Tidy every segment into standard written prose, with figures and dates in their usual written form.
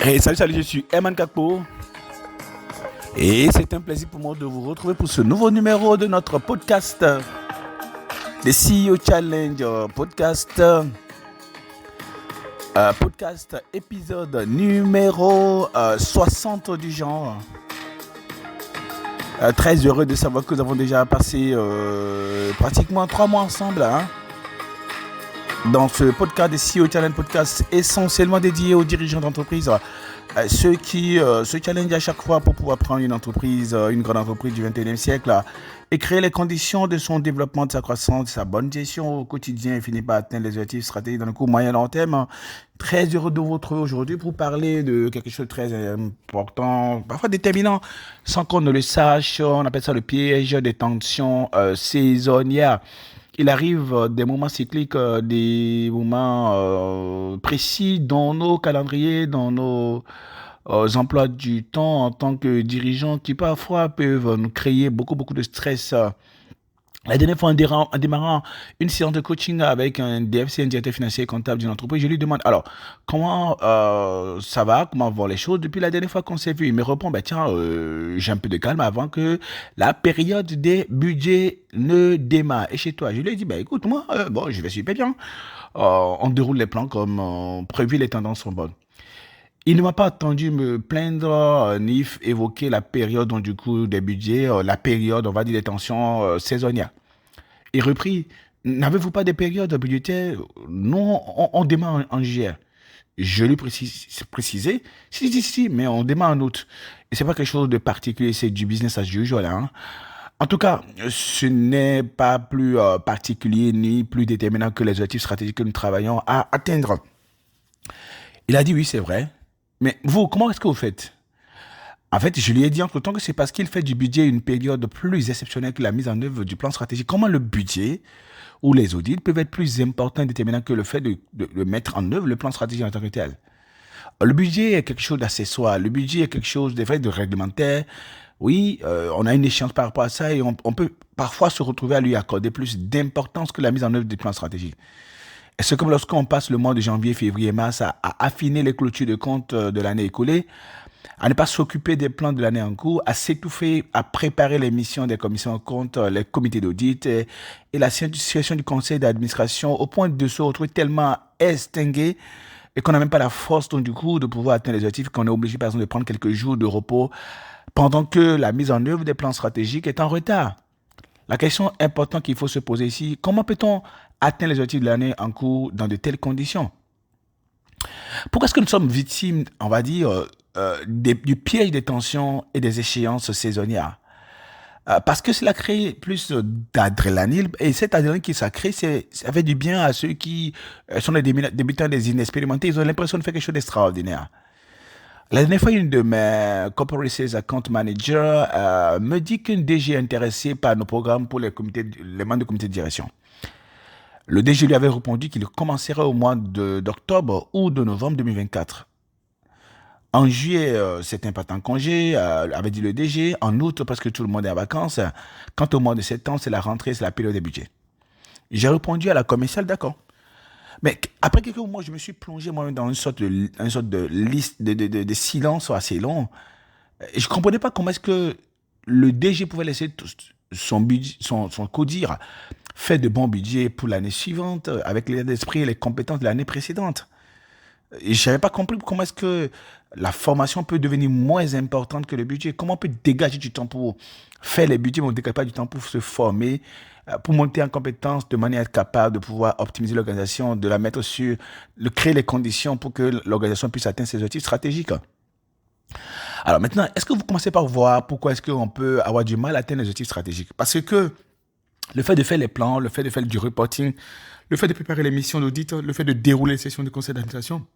Hey, salut, je suis Eman Kakpo. Et c'est un plaisir pour moi de vous retrouver pour ce nouveau numéro de notre podcast, The CEO Challenge podcast épisode numéro 60 du genre. Très heureux de savoir que nous avons déjà passé pratiquement 3 mois ensemble. Dans ce podcast, The CEO Challenge podcast essentiellement dédié aux dirigeants d'entreprise, ceux qui se challengent à chaque fois pour pouvoir prendre une entreprise, une grande entreprise du 21e siècle, et créer les conditions de son développement, de sa croissance, de sa bonne gestion au quotidien et finir par atteindre les objectifs stratégiques dans le court, moyen, long terme. Très heureux de vous retrouver aujourd'hui pour parler de quelque chose de très important, parfois déterminant, sans qu'on ne le sache. On appelle ça le piège des tensions saisonnières. Il arrive des moments cycliques, des moments précis dans nos calendriers, dans nos emplois du temps en tant que dirigeants qui parfois peuvent nous créer beaucoup de stress. La dernière fois, en démarrant une séance de coaching avec un DFC, un directeur financier et comptable d'une entreprise, je lui demande, alors, comment ça va, comment vont les choses depuis la dernière fois qu'on s'est vu? Il me répond, tiens, j'ai un peu de calme avant que la période des budgets ne démarre. Et chez toi, je lui ai dit, écoute, moi, je vais super bien. On déroule les plans comme prévu, les tendances sont bonnes. Il ne m'a pas attendu me plaindre ni évoquer la période donc, du coup des budgets, la période, on va dire, des tensions saisonnières. Il reprit, n'avez-vous pas des périodes budgétaires? Non, on démarre en juillet. Je lui précisé, si, mais on démarre en août. Et c'est pas quelque chose de particulier, c'est du business as usual. En tout cas, ce n'est pas plus particulier ni plus déterminant que les objectifs stratégiques que nous travaillons à atteindre. Il a dit oui, c'est vrai. Mais vous, comment est-ce que vous faites? En fait, je lui ai dit entre-temps que c'est parce qu'il fait du budget une période plus exceptionnelle que la mise en œuvre du plan stratégique. Comment le budget ou les audits peuvent être plus importants et déterminants que le fait de mettre en œuvre le plan stratégique en tant que tel? Le budget est quelque chose d'accessoire. Le budget est quelque chose de réglementaire. Oui, on a une échéance par rapport à ça et on peut parfois se retrouver à lui accorder plus d'importance que la mise en œuvre du plan stratégique. Et c'est comme lorsqu'on passe le mois de janvier, février, mars à affiner les clôtures de compte de l'année écoulée, à ne pas s'occuper des plans de l'année en cours, à s'étouffer, à préparer les missions des commissions de compte, les comités d'audit et la situation du conseil d'administration au point de se retrouver tellement extingué et qu'on n'a même pas la force donc, du coup de pouvoir atteindre les objectifs, qu'on est obligé par exemple de prendre quelques jours de repos pendant que la mise en œuvre des plans stratégiques est en retard. La question importante qu'il faut se poser ici, comment peut-on atteindre les objectifs de l'année en cours dans de telles conditions? Pourquoi est-ce que nous sommes victimes, on va dire, du piège des tensions et des échéances saisonnières? Parce que cela crée plus d'adrénaline et cette adrénaline qui ça crée, ça fait du bien à ceux qui sont des débutants, des inexpérimentés. Ils ont l'impression de faire quelque chose d'extraordinaire. La dernière fois, une de mes corporate sales account managers me dit qu'une DG est intéressée par nos programmes pour les membres du comité de direction. Le DG lui avait répondu qu'il commencerait au mois d'octobre ou de novembre 2024. En juillet, certains partent en congé, avait dit le DG. En août, parce que tout le monde est en vacances. Quant au mois de septembre, c'est la rentrée, c'est la période des budgets. J'ai répondu à la commerciale, d'accord. Mais après quelques mois, je me suis plongé moi-même dans une sorte de liste de silence assez long. Et je ne comprenais pas comment est-ce que le DG pouvait laisser son budget, son codir faire de bons budgets pour l'année suivante avec l'état d'esprit et les compétences de l'année précédente. Et je n'avais pas compris comment est-ce que la formation peut devenir moins importante que le budget. Comment on peut dégager du temps pour faire les budgets, mais on ne dégage pas du temps pour se former, pour monter en compétence de manière à être capable de pouvoir optimiser l'organisation, de la mettre sur, de créer les conditions pour que l'organisation puisse atteindre ses objectifs stratégiques. Alors maintenant, est-ce que vous commencez par voir pourquoi est-ce qu'on peut avoir du mal à atteindre les objectifs stratégiques? Parce que le fait de faire les plans, le fait de faire du reporting, le fait de préparer les missions d'audit, le fait de dérouler les sessions de conseil d'administration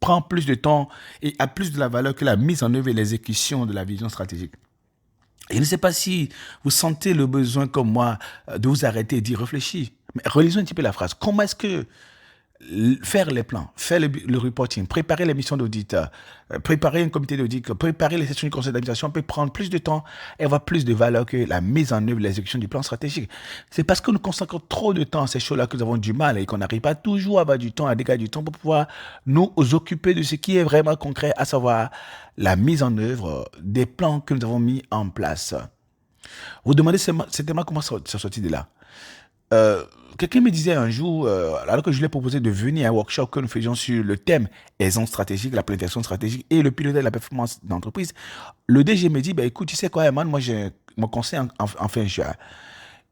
prend plus de temps et a plus de la valeur que la mise en œuvre et l'exécution de la vision stratégique. Et je ne sais pas si vous sentez le besoin, comme moi, de vous arrêter et d'y réfléchir. Mais relisons un petit peu la phrase. Comment est-ce que faire les plans, faire le reporting, préparer les missions d'audit, préparer un comité d'audit, préparer les sessions du conseil d'administration peut prendre plus de temps et avoir plus de valeur que la mise en œuvre, l'exécution du plan stratégique. C'est parce que nous consacrons trop de temps à ces choses-là que nous avons du mal et qu'on n'arrive pas toujours à avoir du temps, à dégager du temps pour pouvoir nous occuper de ce qui est vraiment concret, à savoir la mise en œuvre des plans que nous avons mis en place. Vous demandez certainement comment ça sortit de là. Euh, Quelqu'un me disait un jour, alors que je lui ai proposé de venir à un workshop que nous faisions sur le thème aisance stratégique, la planification stratégique et le pilotage de la performance d'entreprise, le DG me dit, bah, écoute, tu sais quoi, Herman, moi j'ai mon conseil en fin juin.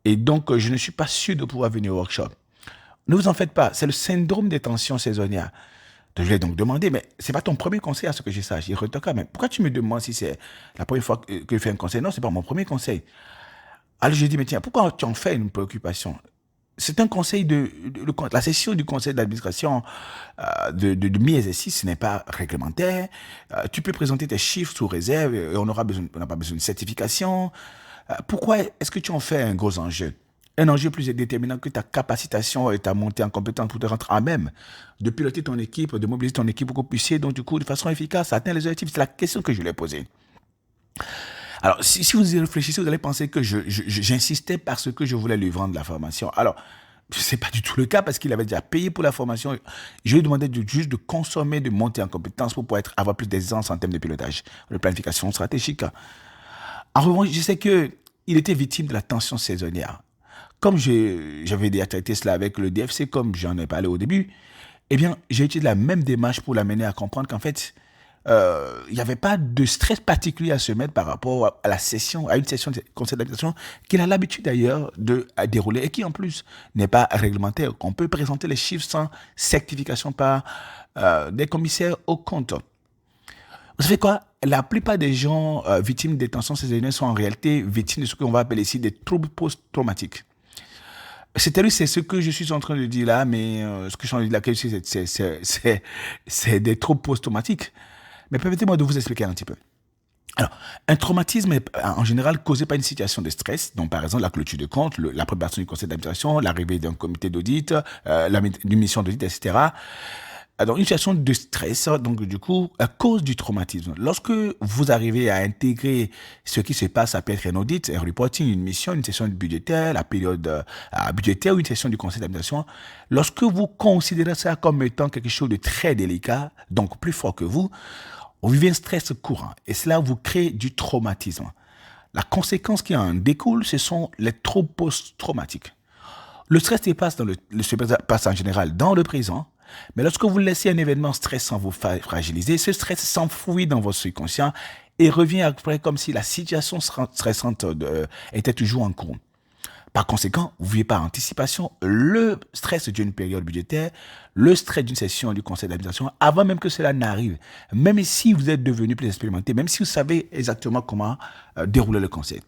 Et donc, je ne suis pas sûr de pouvoir venir au workshop. Ne vous en faites pas, c'est le syndrome des tensions saisonnières. Donc, je lui ai donc demandé, mais c'est pas ton premier conseil à ce que je sache. Il retoqua, mais pourquoi tu me demandes si c'est la première fois que je fais un conseil? Non, c'est pas mon premier conseil. Alors, j'ai dit, mais tiens, pourquoi tu en fais une préoccupation? C'est un conseil la session du conseil d'administration de mi-exercice, ce n'est pas réglementaire. Tu peux présenter tes chiffres sous réserve et on n'a pas besoin de certification. Pourquoi est-ce que tu en fais un gros enjeu? Un enjeu plus déterminant que ta capacitation et ta montée en compétence pour te rendre à même de piloter ton équipe, de mobiliser ton équipe pour que vous puissiez, donc du coup, de façon efficace, atteindre les objectifs. C'est la question que je lui ai posée. Alors, si vous y réfléchissez, vous allez penser que j'insistais parce que je voulais lui vendre la formation. Alors, ce n'est pas du tout le cas parce qu'il avait déjà payé pour la formation. Je lui demandais juste de consommer, de monter en compétence pour pouvoir avoir plus d'aisance en termes de pilotage, de planification stratégique. En revanche, je sais qu'il était victime de la tension saisonnière. Comme j'avais déjà traité cela avec le DFC, comme j'en ai parlé au début, eh bien, j'ai utilisé la même démarche pour l'amener à comprendre qu'en fait, il n'y avait pas de stress particulier à se mettre par rapport à une session de conseil d'administration qu'il a l'habitude d'ailleurs de dérouler et qui en plus n'est pas réglementaire. On peut présenter les chiffres sans certification par des commissaires aux comptes. Vous savez quoi? La plupart des gens victimes des tensions saisonnières sont en réalité victimes de ce qu'on va appeler ici des troubles post-traumatiques. C'est ce que je suis en train de dire là, mais ce que je suis en train de dire là, c'est des troubles post-traumatiques. Mais permettez-moi de vous expliquer un petit peu. Alors, un traumatisme est en général causé par une situation de stress, donc par exemple la clôture de compte, la préparation du conseil d'administration, l'arrivée d'un comité d'audit, d'une mission d'audit, etc. Donc, une situation de stress, donc du coup, à cause du traumatisme. Lorsque vous arrivez à intégrer ce qui se passe, ça peut être un audit, un reporting, une mission, une session budgétaire, la période budgétaire ou une session du conseil d'administration, lorsque vous considérez ça comme étant quelque chose de très délicat, donc plus fort que vous vivez un stress courant et cela vous crée du traumatisme. La conséquence qui en découle, ce sont les troubles post-traumatiques. Le stress se passe en général dans le présent, mais lorsque vous laissez un événement stressant vous fragiliser, ce stress s'enfouit dans votre subconscient et revient après comme si la situation stressante était toujours en cours. Par conséquent, vous vivez par anticipation le stress d'une période budgétaire, le stress d'une session du conseil d'administration, avant même que cela n'arrive. Même si vous êtes devenu plus expérimenté, même si vous savez exactement comment dérouler le conseil.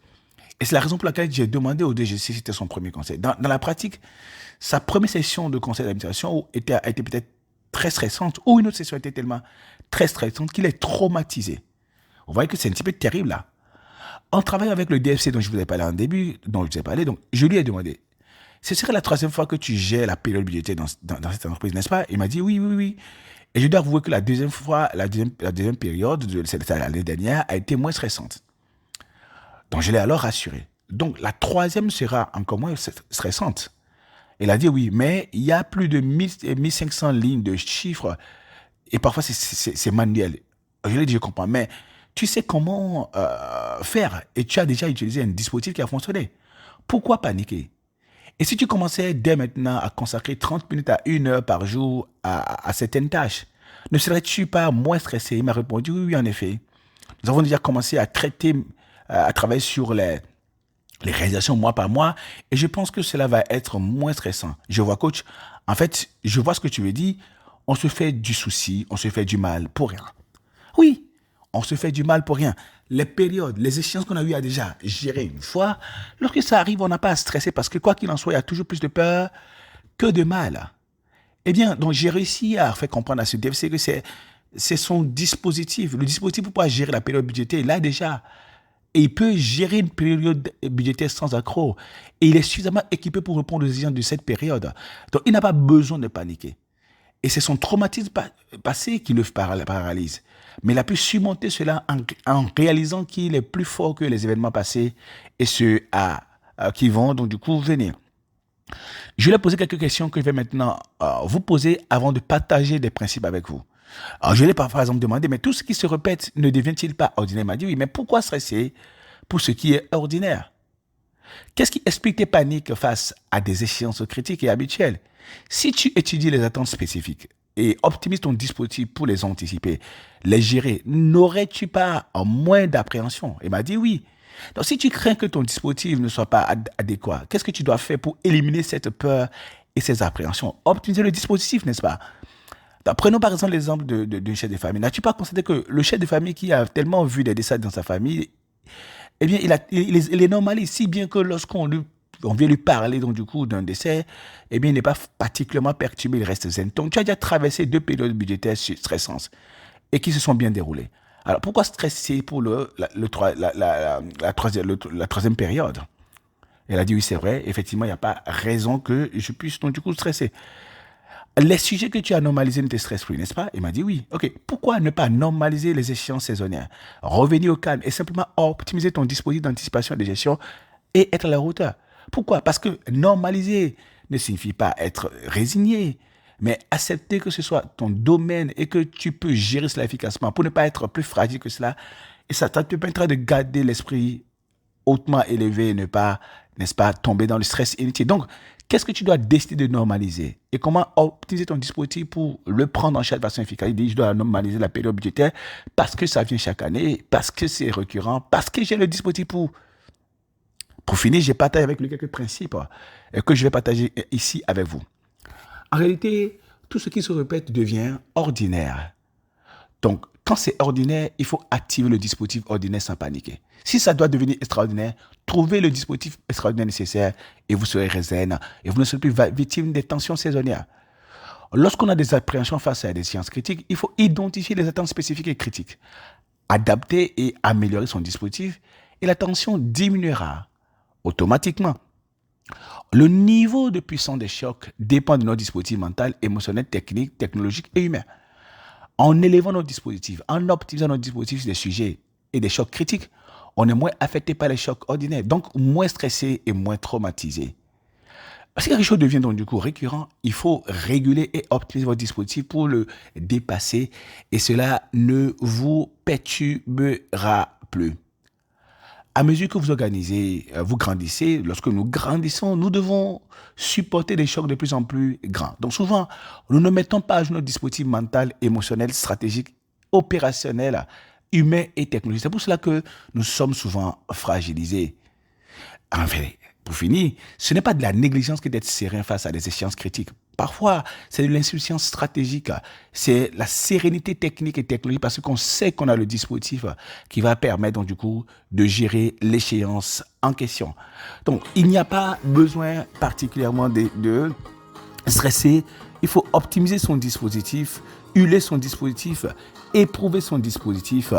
Et c'est la raison pour laquelle j'ai demandé au DG si c'était son premier conseil. Dans la pratique, sa première session de conseil d'administration a été peut-être très stressante, ou une autre session était tellement très stressante qu'il est traumatisé. Vous voyez que c'est un petit peu terrible là. En travaillant avec le DFC dont je vous ai parlé en début, donc je lui ai demandé, ce serait la troisième fois que tu gères la période budgétaire dans cette entreprise, n'est-ce pas? Il m'a dit oui. Et je dois avouer que la deuxième période de l'année dernière a été moins stressante. Donc je l'ai alors rassuré. Donc la troisième sera encore moins stressante. Il a dit oui, mais il y a plus de 1500 lignes de chiffres et parfois c'est manuel. Je lui ai dit, je comprends, mais tu sais comment faire et tu as déjà utilisé un dispositif qui a fonctionné. Pourquoi paniquer? Et si tu commençais dès maintenant à consacrer 30 minutes à 1 heure par jour à certaines tâches, ne serais-tu pas moins stressé? Il m'a répondu oui, en effet. Nous avons déjà commencé à travailler sur les réalisations mois par mois et je pense que cela va être moins stressant. Je vois, coach, en fait, je vois ce que tu veux dire. On se fait du souci, on se fait du mal pour rien. Oui, on se fait du mal pour rien. Les périodes, les échéances qu'on a eu à déjà gérer une fois, lorsque ça arrive, on n'a pas à stresser parce que quoi qu'il en soit, il y a toujours plus de peur que de mal. Eh bien, donc j'ai réussi à faire comprendre à ce DFC que c'est son dispositif. Le dispositif pour pouvoir gérer la période budgétaire, il l'a déjà. Et il peut gérer une période budgétaire sans accroc. Et il est suffisamment équipé pour répondre aux exigences de cette période. Donc, il n'a pas besoin de paniquer. Et c'est son traumatisme passé qui le paralyse. Mais il a pu surmonter cela en réalisant qu'il est plus fort que les événements passés et ceux qui vont donc du coup venir. Je vais poser quelques questions que je vais maintenant vous poser avant de partager des principes avec vous. Alors, je l'ai par exemple demandé, mais tout ce qui se répète ne devient-il pas ordinaire? Il m'a dit oui, mais pourquoi stresser pour ce qui est ordinaire? Qu'est-ce qui explique tes paniques face à des échéances critiques et habituelles? Si tu étudies les attentes spécifiques et optimises ton dispositif pour les anticiper, les gérer, n'aurais-tu pas moins d'appréhension? Il m'a dit oui. Donc, si tu crains que ton dispositif ne soit pas adéquat, qu'est-ce que tu dois faire pour éliminer cette peur et ces appréhensions? Optimiser le dispositif, n'est-ce pas? Donc, prenons par exemple l'exemple d'un chef de famille. N'as-tu pas constaté que le chef de famille qui a tellement vu des décès dans sa famille, eh bien, il est normalise, si bien que lorsqu'on vient lui parler donc, du coup, d'un décès, eh bien, il n'est pas particulièrement perturbé, il reste zen. Donc, tu as déjà traversé 2 périodes budgétaires stressantes et qui se sont bien déroulées. Alors, pourquoi stresser pour la troisième période? Elle a dit, oui, c'est vrai, effectivement, il n'y a pas raison que je puisse donc du coup stresser. Les sujets que tu as normalisés ne te stressent plus, n'est-ce pas? Il m'a dit oui. Ok, pourquoi ne pas normaliser les échéances saisonnières? Revenir au calme et simplement optimiser ton dispositif d'anticipation et de gestion et être à la hauteur. Pourquoi? Parce que normaliser ne signifie pas être résigné, mais accepter que ce soit ton domaine et que tu peux gérer cela efficacement pour ne pas être plus fragile que cela. Et ça te permettra de garder l'esprit hautement élevé et ne pas, n'est-ce pas, tomber dans le stress inutile. Donc, qu'est-ce que tu dois décider de normaliser? Et comment optimiser ton dispositif pour le prendre en charge de façon efficace? Il dit, je dois normaliser la période budgétaire parce que ça vient chaque année, parce que c'est récurrent, parce que j'ai le dispositif pour. Pour finir, j'ai partagé avec lui quelques principes que je vais partager ici avec vous. En réalité, tout ce qui se répète devient ordinaire. Donc, quand c'est ordinaire, il faut activer le dispositif ordinaire sans paniquer. Si ça doit devenir extraordinaire, trouvez le dispositif extraordinaire nécessaire et vous serez zen et vous ne serez plus victime des tensions saisonnières. Lorsqu'on a des appréhensions face à des sciences critiques, il faut identifier les attentes spécifiques et critiques, adapter et améliorer son dispositif et la tension diminuera automatiquement. Le niveau de puissance des chocs dépend de notre dispositif mental, émotionnel, technique, technologique et humain. En élevant nos dispositifs, en optimisant nos dispositifs des sujets et des chocs critiques, on est moins affecté par les chocs ordinaires, donc moins stressé et moins traumatisé. Si quelque chose devient donc du coup récurrent, il faut réguler et optimiser votre dispositif pour le dépasser et cela ne vous perturbera plus. À mesure que vous organisez, vous grandissez, lorsque nous grandissons, nous devons supporter des chocs de plus en plus grands. Donc souvent, nous ne mettons pas à jour notre dispositif mental, émotionnel, stratégique, opérationnel, humain et technologique. C'est pour cela que nous sommes souvent fragilisés. Enfin, pour finir, ce n'est pas de la négligence que d'être serein face à des échéances critiques. Parfois, c'est de l'insouciance stratégique, c'est la sérénité technique et technologique parce qu'on sait qu'on a le dispositif qui va permettre donc du coup de gérer l'échéance en question. Donc, il n'y a pas besoin particulièrement de stresser. Il faut optimiser son dispositif, huiler son dispositif, éprouver son dispositif,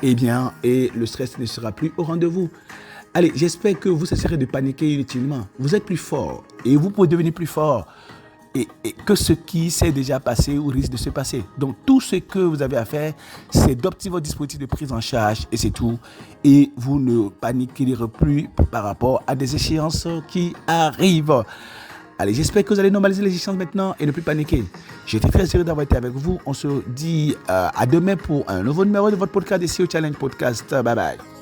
et le stress ne sera plus au rendez-vous. Allez, j'espère que vous cesserez de paniquer inutilement. Vous êtes plus fort et vous pouvez devenir plus fort et que ce qui s'est déjà passé ou risque de se passer. Donc, tout ce que vous avez à faire, c'est d'optimiser votre dispositif de prise en charge et c'est tout. Et vous ne paniquerez plus par rapport à des échéances qui arrivent. Allez, j'espère que vous allez normaliser les échéances maintenant et ne plus paniquer. J'étais très heureux d'avoir été avec vous. On se dit à demain pour un nouveau numéro de votre podcast, SEO Challenge Podcast. Bye bye.